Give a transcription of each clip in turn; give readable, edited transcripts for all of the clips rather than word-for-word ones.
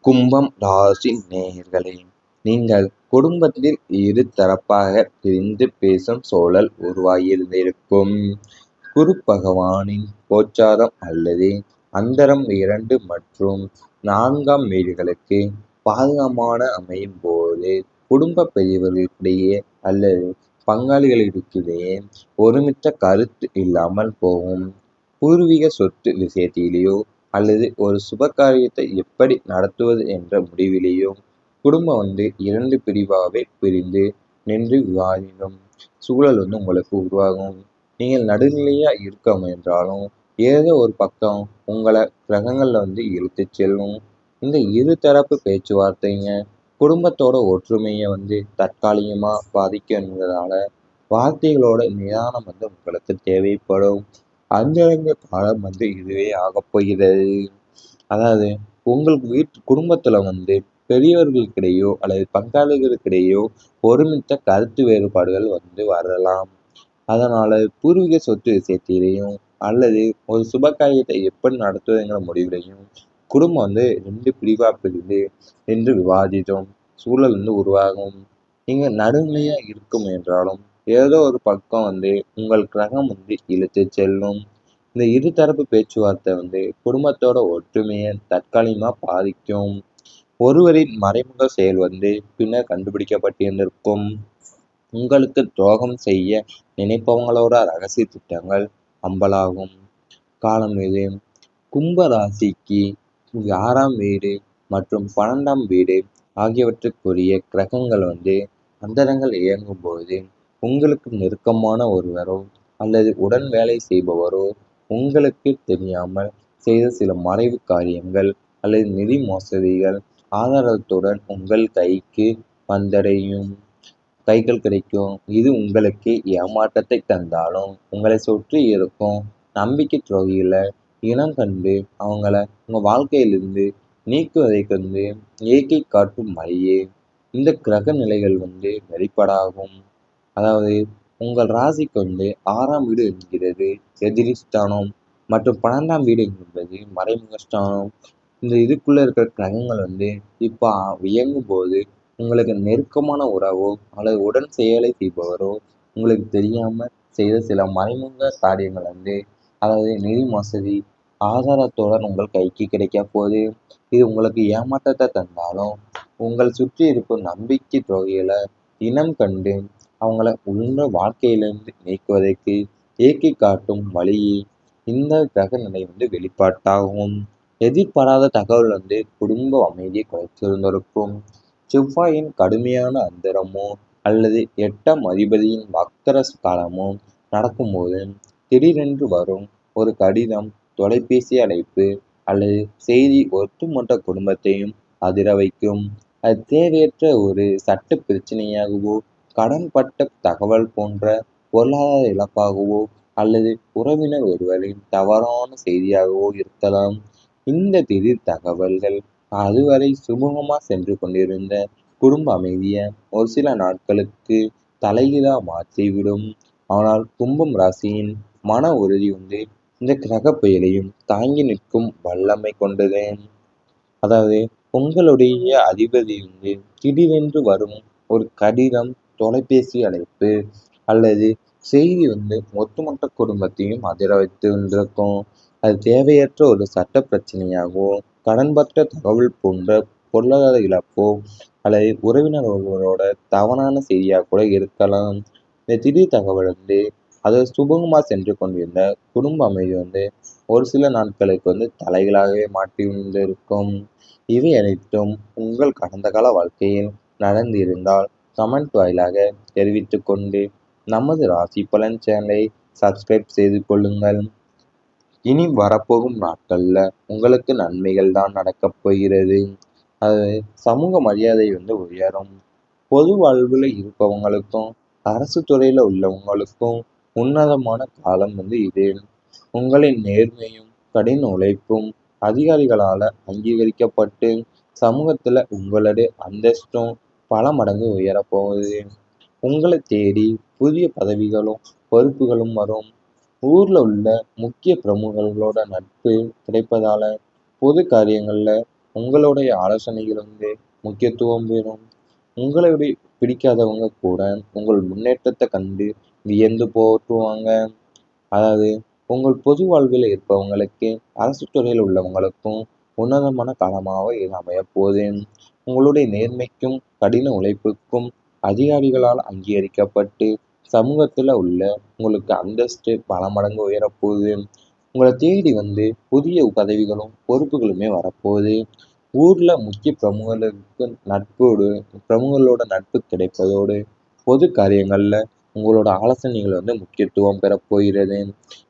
கும்பம் ராசி நேயர்களே, நீங்கள் குடும்பத்தில் இரு தரப்பாக பிரிந்து பேசும் சூழல் உருவாகியிருந்திருக்கும். குரு பகவானின் கோச்சாரம் அல்லது அந்தரம் 2 மற்றும் 4ஆம் வீடுகளுக்கு பாதகமான அமையும் போது குடும்ப பெரியவர்களுக்கிடையே அல்லது பங்காளிகளிடையே ஒருமித்த கருத்து இல்லாமல் போகும். பூர்வீக சொத்து விஷயத்திலேயோ அல்லது ஒரு சுபகாரியத்தை எப்படி நடத்துவது என்ற முடிவிலேயோ குடும்பம் 2 பிரிவாகவே பிரிந்து நின்று விவாதிக்கும் சூழல் உங்களுக்கு உருவாகும். நீங்கள் நடுநிலையா இருக்க முயன்றாலும் ஏதோ ஒரு பக்கம் உங்களை கிரகங்கள்ல இழுத்து செல்லும். இந்த இரு தரப்பு பேச்சுவார்த்தைங்க குடும்பத்தோட ஒற்றுமையை தற்காலிகமா பாதிக்குங்கிறதால வார்த்தைகளோட நிதானம் உங்களுக்கு தேவைப்படும். அந்தரங்க காலம் இதுவே ஆகப்போகிறது. அதாவது உங்கள் குடும்பத்துல பெரியவர்களுக்கிடையோ அல்லது பங்காளிகளுக்கிடையோ ஒருமித்த கருத்து வேறுபாடுகள் வரலாம். அதனால பூர்வீக சொத்து விஷயத்திலையும் அல்லது ஒரு சுபகாரியத்தை எப்படி நடத்துவதுங்கிற முடிவுலையும் குடும்பம் 2 பிரிவா பிரிந்து என்று விவாதித்தோம் சூழல் உருவாகும். நீங்க நடுநிலையா இருக்கும் என்றாலும் ஏதோ ஒரு பக்கம் உங்கள் கிரகம் இழுத்து செல்லும். இந்த இருதரப்பு பேச்சுவார்த்தை குடும்பத்தோட ஒற்றுமையை தற்காலிகமா பாதிக்கும். ஒருவரின் மறைமுக செயல் பின்னர் கண்டுபிடிக்கப்பட்டிருந்திருக்கும். உங்களுக்கு துரோகம் செய்ய நினைப்பவங்களோட ரகசிய திட்டங்கள் அம்பலாகும் காலம் இது. கும்ப ராசிக்கு 6ஆம் வீடு மற்றும் 12ஆம் வீடு ஆகியவற்றுக்குரிய கிரகங்கள் அந்தரங்கள் இயங்கும் போது உங்களுக்கு நெருக்கமான ஒருவரோ அல்லது உடன் வேலை செய்பவரோ உங்களுக்கு தெரியாமல் செய்த சில மறைவு காரியங்கள் அல்லது நிதி மோசடிகள் ஆதாரத்துடன் உங்கள் கைக்கு வந்தடையும். கைகள் கிடைக்கும். இது உங்களுக்கு ஏமாற்றத்தை தந்தாலும் உங்களை சுற்றி இருக்கும் நம்பிக்கை துரோகிகளை இனம் கண்டு அவங்கள உங்க வாழ்க்கையிலிருந்து நீக்குவதை இயற்கை காட்டும் வழியே இந்த கிரக நிலைகள் வெளிப்பாடாகும். அதாவது உங்கள் ராசிக்கு 6ஆம் வீடு என்கிறது எதிரிஸ்தானம் மற்றும் 12ஆம் வீடு என்பது மறைமுகஸ்தானம். இந்த இதுக்குள்ள இருக்கிற கிரகங்கள் இப்போ இயங்கும் போது உங்களுக்கு நெருக்கமான உறவோ அல்லது உடன் செயலை செய்பவரோ உங்களுக்கு தெரியாம செய்த சில மறைமுக காரியங்கள் அதாவது நிதி மோசடி ஆதாரத்துடன் உங்கள் கைக்கு கிடைக்க போகுது. இது உங்களுக்கு ஏமாற்றத்தை தந்தாலும் உங்கள் சுற்றி இருக்கும் நம்பிக்கை துரோகிகளை இனம் கண்டு அவங்கள உள்ள வாழ்க்கையிலிருந்து நீக்குவதற்கு இயற்கை காட்டும் வழியே இந்த கிரக நிலை வெளிப்பாட்டாகும். எதிர்பாராத தகவல் குடும்ப அமைதியை குறைத்திருந்திருக்கும். செவ்வாயின் கடுமையான அந்தரமோ அல்லது 8ஆம் அதிபதியின் வக்கர காலமோ நடக்கும்போது திடீரென்று வரும் ஒரு கடிதம், தொலைபேசி அழைப்பு அல்லது செய்தி ஒட்டுமொத்த குடும்பத்தையும் அதிர வைக்கும். அது தேவையற்ற ஒரு சட்ட பிரச்சனையாகவோ கடன்பட்ட தகவல் போன்ற பொருளாதார இழப்பாகவோ அல்லது உறவினர் ஒருவரின் தவறான செய்தியாகவோ இருக்கலாம். இந்த திடீர் தகவல்கள் அதுவரை சுமூகமா சென்று கொண்டிருந்த குடும்ப அமைதியை ஒரு சில நாட்களுக்கு தலைகீழா மாற்றிவிடும். ஆனால் கும்பம் ராசியின் மன உறுதி இந்த கிரக புயலையும் தாங்கி நிற்கும் வல்லமை கொண்டது. அதாவது உங்களுடைய அதிபதி திடீரென்று வரும் ஒரு கடிதம், தொலைபேசி அழைப்பு அல்லது செய்தி ஒட்டுமொத்த குடும்பத்தையும் அதிர வைத்திருந்திருக்கும். அது தேவையற்ற ஒரு சட்ட பிரச்சனையாகவோ கடன்பட்ட தகவல் போன்ற பொருளாதார இழப்போ அல்லது உறவினர் ஒருவரோட தவறான செய்தியாக கூட இருக்கலாம். இந்த திடீர் தகவல் அதை சுபகமாக சென்று கொண்டிருந்த குடும்ப அமைதி ஒரு சில நாட்களுக்கு தலைகளாகவே மாற்றி இருக்கும். இவை அனைத்தும் உங்கள் கடந்த கால வாழ்க்கையில் நடந்திருந்தால் கமெண்ட் வாயிலாக தெரிவித்துக் கொண்டு நமது ராசி பலன் சேனலை சப்ஸ்கிரைப் செய்து கொள்ளுங்கள். இனி வரப்போகும் நாட்கள்ல உங்களுக்கு நன்மைகள் தான் நடக்கப் போகிறது. அது சமூக மரியாதை உயரும். பொது வாழ்வுல இருப்பவங்களுக்கும் அரசு துறையில உள்ளவங்களுக்கும் உன்னதமான காலம் இது. உங்களின் நேர்மையும் கடின உழைப்பும் அதிகாரிகளால அங்கீகரிக்கப்பட்டு சமூகத்துல உங்களுடைய அந்தஸ்தும் பல மடங்கு உயரப்போகுது. உங்களை தேடி புதிய பதவிகளும் பொறுப்புகளும் வரும். ஊர்ல உள்ள முக்கிய பிரமுகர்களோட நட்பு கிடைப்பதால பொது காரியங்கள்ல உங்களுடைய ஆலோசனைகள் முக்கியத்துவம் பெறும். உங்களுடைய பிடிக்காதவங்க கூட உங்கள் முன்னேற்றத்தை கண்டு வியந்து போற்றுவாங்க. அதாவது உங்கள் பொது வாழ்வில் இருப்பவங்களுக்கு அரசு துறையில் உள்ளவங்களுக்கும் உன்னதமான காலமாக இது அமையப் போகுது. உங்களுடைய நேர்மைக்கும் கடின உழைப்புக்கும் அதிகாரிகளால் அங்கீகரிக்கப்பட்டு சமூகத்தில் உள்ள உங்களுக்கு அந்தஸ்து பல மடங்கு உயரப்போகுது. உங்களை தேடி புதிய பதவிகளும் பொறுப்புகளுமே வரப்போகுது. ஊர்ல முக்கிய பிரமுகர்களோட நட்பு கிடைப்பதோடு பொது காரியங்கள்ல உங்களோட ஆலோசனைகள் முக்கியத்துவம் பெறப் போகிறது.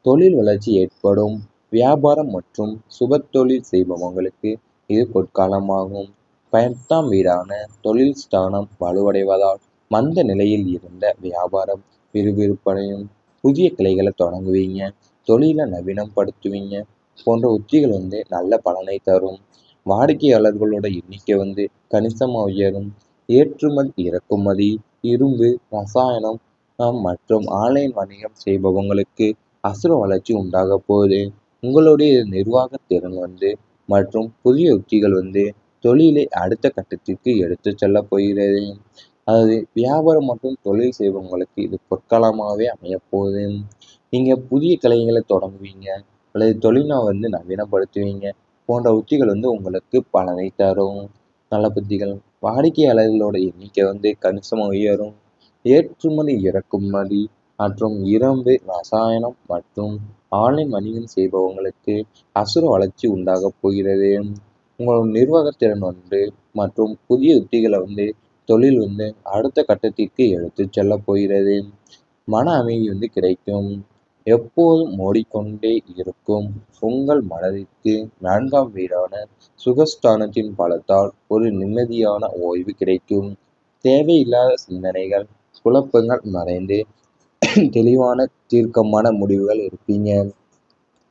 தொழில் வளர்ச்சி ஏற்படும். வியாபாரம் மற்றும் சுப தொழில் செய்பவங்களுக்கு இது பொற்காலமாகும். 10ஆம் வீடான தொழில் ஸ்தானம் வலுவடைவதால் மந்த நிலையில் இருந்த வியாபாரம் விறுவிறுப்படையும். புதிய கிளைகளை தொடங்குவீங்க, தொழிலை நவீனப்படுத்துவீங்க போன்ற உத்திகள் நல்ல பலனை தரும். வாடிக்கையாளர்களோட எண்ணிக்கை கணிசமாக உயரும். ஏற்றுமதி இறக்குமதி, இரும்பு, ரசாயனம் மற்றும் ஆன்லைன் வணிகம் செய்பவங்களுக்கு அசுர வளர்ச்சி உண்டாக போகுது. உங்களுடைய நிர்வாக திறன் மற்றும் புதிய உத்திகள் தொழிலை அடுத்த கட்டத்திற்கு எடுத்து செல்ல போகிறது. அதாவது வியாபாரம் மற்றும் தொழில் செய்பவங்களுக்கு இது பொற்காலமாகவே அமையப்போகுது. நீங்கள் புதிய கிளைகளை தொடங்குவீங்க அல்லது தொழிலை நவீனப்படுத்துவீங்க போன்ற உத்திகள் உங்களுக்கு பலனை தரும். நல்ல புத்திகள். வாடிக்கையாளர்களோட எண்ணிக்கை கணிசமாக உயரும். ஏற்றுமதி இறக்குமதி மற்றும் இரும்பு, ரசாயனம் மற்றும் ஆன்லைன் வணிகம் செய்பவங்களுக்கு அசுர வளர்ச்சி உண்டாக போகிறது. உங்களோட நிர்வாகத்திறன் மற்றும் புதிய உத்திகளை தொழில் அடுத்த கட்டத்திற்கு எடுத்து செல்ல போகிறது. மன அமைதி கிடைக்கும். எப்போதும் ஓடிக்கொண்டே இருக்கும் உங்கள் மனதிற்கு 4ஆம் வீடான சுகஸ்தானத்தின் பலத்தால் ஒரு நிம்மதியான ஓய்வு கிடைக்கும். தேவையில்லாத சிந்தனைகள், குழப்பங்கள் மறைந்து தெளிவான தீர்க்கமான முடிவுகள் எடுப்பீங்க.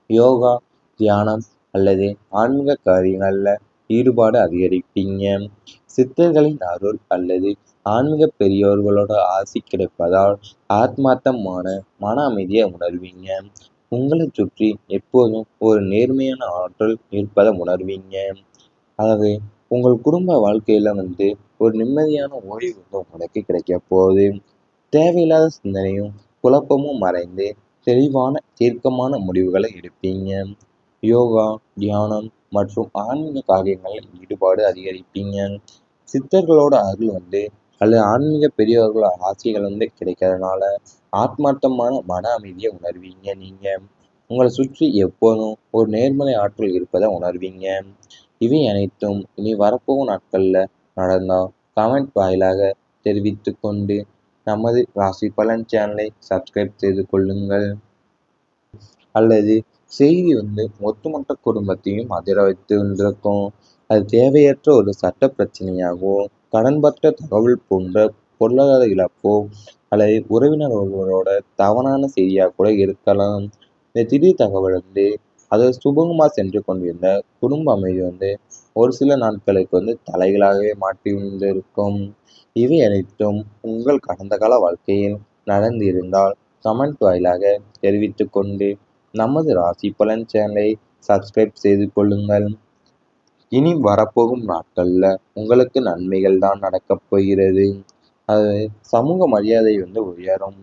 யோகா, தியானம் அல்லது ஆன்மீக காரியங்கள்ல ஈடுபாடு அதிகரிப்பீங்க. சித்தர்களின் அருள் அல்லது ஆன்மீக பெரியோர்களோட ஆசி கிடைப்பதால் ஆத்மார்த்தமான மன அமைதியை உணர்வீங்க. உங்களை சுற்றி எப்போதும் ஒரு நேர்மையான ஆற்றல் இருப்பதை உணர்வீங்க. அதாவது உங்கள் குடும்ப வாழ்க்கையில ஒரு நிம்மதியான ஓய்வு உங்களுக்கு கிடைக்க போகுது. தேவையில்லாத சிந்தனையும் குழப்பமும் மறைந்து தெளிவான தீர்க்கமான முடிவுகளை எடுப்பீங்க. யோகா, தியானம் மற்றும் ஆன்மீக காரியங்களில் ஈடுபாடு அதிகரிப்பீங்க. சித்தர்களோட அருள் அல்லது ஆன்மீக பெரியவர்களோட ஆசைகள் கிடைக்கிறதுனால ஆத்மார்த்தமான மன அமைதியை உணர்வீங்க. நீங்க உங்களை சுற்றி எப்போதும் ஒரு நேர்மறை ஆற்றல் இருப்பதை உணர்வீங்க. இவை அனைத்தும் இனி வரப்போகும் நாட்கள்ல நடந்தா கமெண்ட் வாயிலாக தெரிவித்து கொண்டு நமது ராசி பலன் சேனலை சப்ஸ்கிரைப் செய்து கொள்ளுங்கள். அல்லது செய்தி ஒட்டுமொத்த குடும்பத்தையும் அதிர வைத்து கொண்டிருக்கும். அது தேவையற்ற ஒரு சட்ட பிரச்சனையாகவோ, கடன்பற்ற தகவல் போன்ற பொருளாதார இழப்போ அல்லது உறவினர் ஒருவரோட தவறான செய்தியாக கூட இருக்கலாம். இந்த திடீர் தகவல் அது சுபகமாக சென்று கொண்டிருந்த குடும்ப அமைதி ஒரு சில நாட்களுக்கு தலைகளாகவே மாற்றி இருக்கும். இவை அனைத்தும் உங்கள் கடந்த கால வாழ்க்கையில் நடந்திருந்தால் கமெண்ட் வாயிலாக தெரிவித்து கொண்டு நமது ராசி பலன் சேனலை சப்ஸ்கிரைப் செய்து கொள்ளுங்கள். இனி வரப்போகும் நாட்கள்ல உங்களுக்கு நன்மைகள் தான் நடக்கப் போகிறது. அது சமூக மரியாதை உயரும்.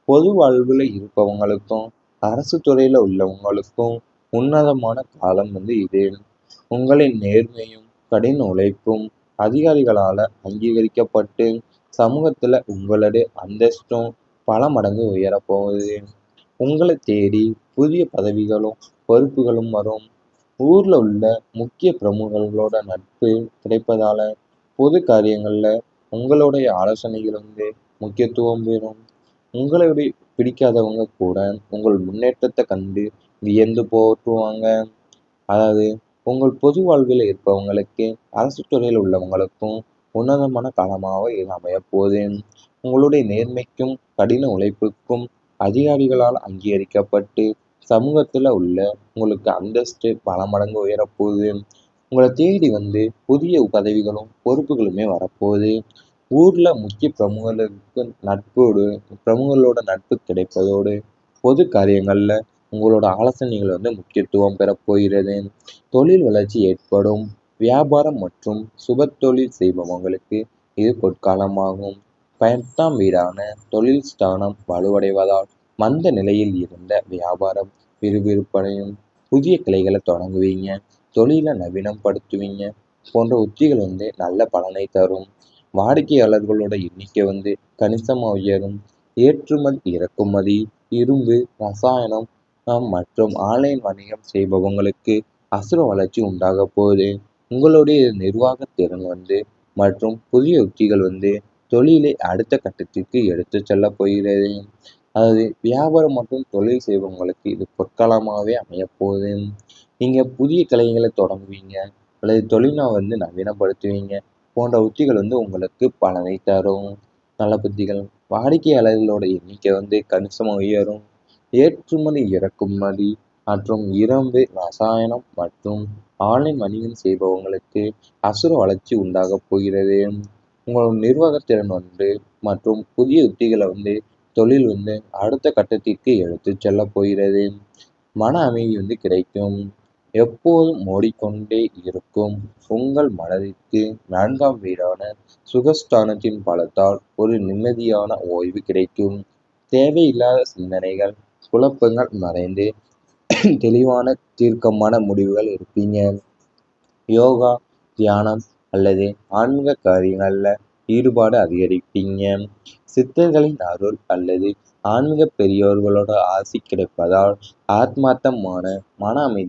பொது வாழ்வில் இருப்பவங்களுக்கும் அரசு துறையில உள்ளவங்களுக்கும் உன்னதமான காலம் இது. உங்களின் நேர்மையும் கடின உழைப்பும் அதிகாரிகளால அங்கீகரிக்கப்பட்டு சமூகத்துல உங்களுடைய அந்தஸ்தும் பல மடங்கு உயரப்போகுது. உங்களை தேடி புதிய பதவிகளும் பொறுப்புகளும் வரும். ஊர்ல உள்ள முக்கிய பிரமுகர்களோட நட்பு கிடைப்பதால பொது காரியங்கள்ல உங்களுடைய ஆலோசனைகள் முக்கியத்துவம் பெறும். உங்களுடைய பிடிக்காதவங்க கூட உங்கள் முன்னேற்றத்தை கண்டு வியந்து போற்றுவாங்க. அதாவது உங்கள் பொது வாழ்வில் இருப்பவங்களுக்கு அரசு துறையில் உள்ளவங்களுக்கும் உன்னதமான காலமாக இது அமையப் போகுது. உங்களுடைய நேர்மைக்கும் கடின உழைப்புக்கும் அதிகாரிகளால் அங்கீகரிக்கப்பட்டு சமூகத்துல உள்ள உங்களுக்கு அந்தஸ்து பல மடங்கு உயரப்போகுது. உங்களை தேடி புதிய பதவிகளும் பொறுப்புகளுமே வரப்போகுது. ஊர்ல முக்கிய பிரமுகர்களோட நட்பு கிடைப்பதோடு பொது காரியங்கள்ல உங்களோட ஆலோசனைகள் முக்கியத்துவம் பெறப் போகிறது. தொழில் வளர்ச்சி ஏற்படும். வியாபாரம் மற்றும் சுபத்தொழில் செய்பவங்களுக்கு இது பொற்காலமாகும். 10ஆம் வீடான தொழில் ஸ்தானம் வலுவடைவதால் மந்த நிலையில் இருந்த வியாபாரம் விறுவிறுப்படையும். புதிய கிளைகளை தொடங்குவீங்க, தொழிலை நவீனப்படுத்துவீங்க போன்ற உத்திகள் நல்ல பலனை தரும். வாடிக்கையாளர்களோட எண்ணிக்கை கணிசமா உயரும். ஏற்றுமதி, இறக்குமதி, இரும்பு, ரசாயனம் மற்றும் ஆன்லைன் வணிகம் செய்பவங்களுக்கு அசுர வளர்ச்சி உண்டாக போகுது. உங்களுடைய நிர்வாக திறன் மற்றும் புதிய உத்திகள் தொழிலை அடுத்த கட்டத்திற்கு எடுத்துச் செல்ல போகிறது. அதாவது வியாபாரம் மற்றும் தொழில் செய்பவங்களுக்கு இது பொற்காலமாகவே அமையப் போகுது. நீங்க புதிய கிளைகளை தொடங்குவீங்க அல்லது தொழிலை நவீனப்படுத்துவீங்க போன்ற உத்திகள் உங்களுக்கு பலனை தரும். நல்ல புத்திகள். வாடிக்கையாளர்களோட எண்ணிக்கை கணிசமா உயரும். ஏற்றுமதி, இறக்குமதி மற்றும் இரும்பு, ரசாயனம் மற்றும் ஆன்லைன் வணிகம் செய்பவங்களுக்கு அசுர வளர்ச்சி உண்டாகப் போகிறது. உங்களோட நிர்வாகத்திறன் மற்றும் புதிய உத்திகளை தொழில் அடுத்த கட்டத்திற்கு எடுத்துச் செல்ல போகிறது. மன அமைதி கிடைக்கும். எப்போதும் ஓடிக்கொண்டே இருக்கும் உங்கள் மனதிற்கு 4ஆம் வீடான சுகஸ்தானத்தின் பலத்தால் ஒரு நிம்மதியான ஓய்வு கிடைக்கும். தேவையில்லாத சிந்தனைகள், குழப்பங்கள் மறைந்து தெளிவான தீர்க்கமான முடிவுகள் எடுப்பீங்க. யோகா, தியானம் அல்லது ஆன்மீக காரியங்கள்ல ஈடுபாடு அதிகரிப்பீங்க. சித்தர்களின் அருள் அல்லது ஆன்மீக பெரியோர்களோட ஆசி கிடைப்பதால் ஆத்மார்த்தமான மன அமைதி